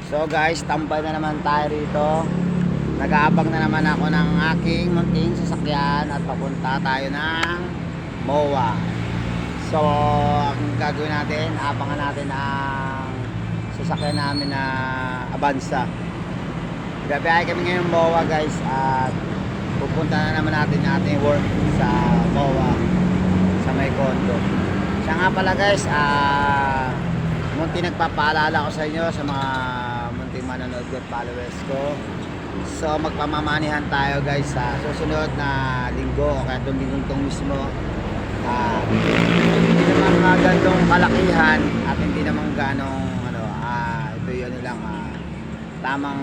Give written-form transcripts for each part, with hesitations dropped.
So guys, tambay na naman tayo rito. Nag-aabang na naman ako ng aking munting sasakyan at papunta tayo ng MOA. So, ang gagawin natin, abangan natin ang sasakyan namin na Avanza. Gabiyahe kami ngayon MOA guys at pupunta na naman natin yung ating work sa MOA sa may condo. Siya nga pala guys, munti nagpapaalala ko sa inyo sa mga munting manonood at followers ko. So magpamamanihan tayo guys sa susunod na linggo o kaya itong linggong itong mismo. Hindi naman ganong kalakihan at hindi naman ganong ito yun lang, tamang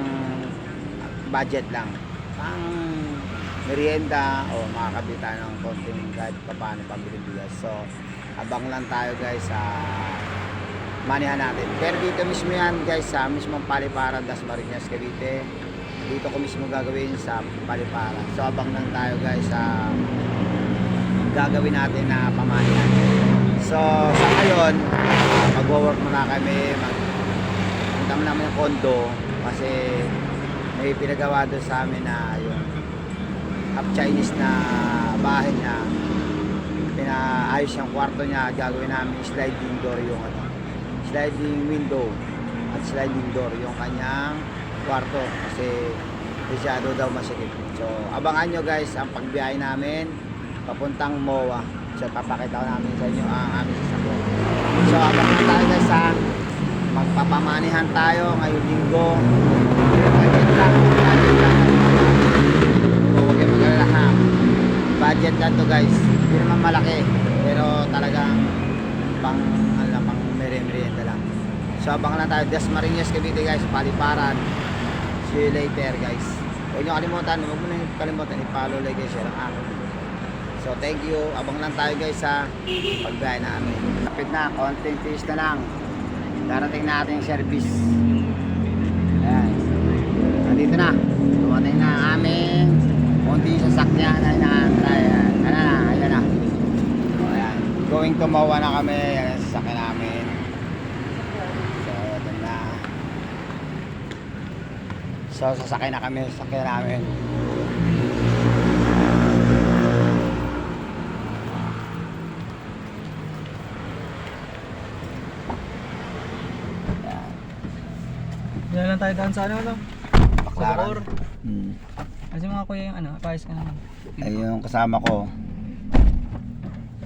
budget lang, pang merienda o makakabita ng konting kahit paano pambili bigas. So abang lang tayo guys sa manihan natin. Pero dito mismo yan guys, sa mismong Paliparan, Dasmariñas, Cavite. Dito ko mismo gagawin sa Paliparan. So abang lang tayo guys sa gagawin natin na pamanihan. So sa ngayon, magwo-work muna kami, punta mo namin yung condo kasi may pinagawa doon sa amin na yung half Chinese na bahay niya. Pinaayos yung kwarto niya, gagawin namin sliding door yung sliding window at sliding door yung kanyang kwarto kasi masyado daw masikip. So abangan nyo guys ang pagbiyahe namin papuntang MOA. So papakita ko namin sa inyo ang aming sasakyan. So abangan tayo guys sa magpapamanihan tayo ngayong linggo. Budget lang. Huwag kayo mag-alala ha. Budget lang to guys. Hindi naman malaki pero talagang pang merienda lang. So abangan na tayo. Dasmariñas, Cavite guys, Paliparan. See you later guys. Huwag nyo kalimutan, huwag mo na kalimutan i-follow, like, share ang akin. So thank you. Abang lang tayo guys sa pagbiyahe namin. Kapit na, konting fees na lang. Darating natin yung service. Ayan. Nandito na. Dumating na ang aming konting sasakyan na inaantay. Ayan na. So, ayan. Going to MOA na kami. Ayan, sasakyan namin. So, ito na. So, sasakay na kami. Sasakyan namin. Yan lang tayo daan sa ano? Sa Baklaran. Bacoor. Kasi mga kuya yung paayos ka naman. Ay yung kasama ko.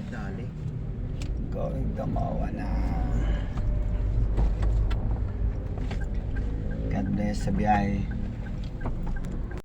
Dali. Going to MOA na. God bless sa biyahe.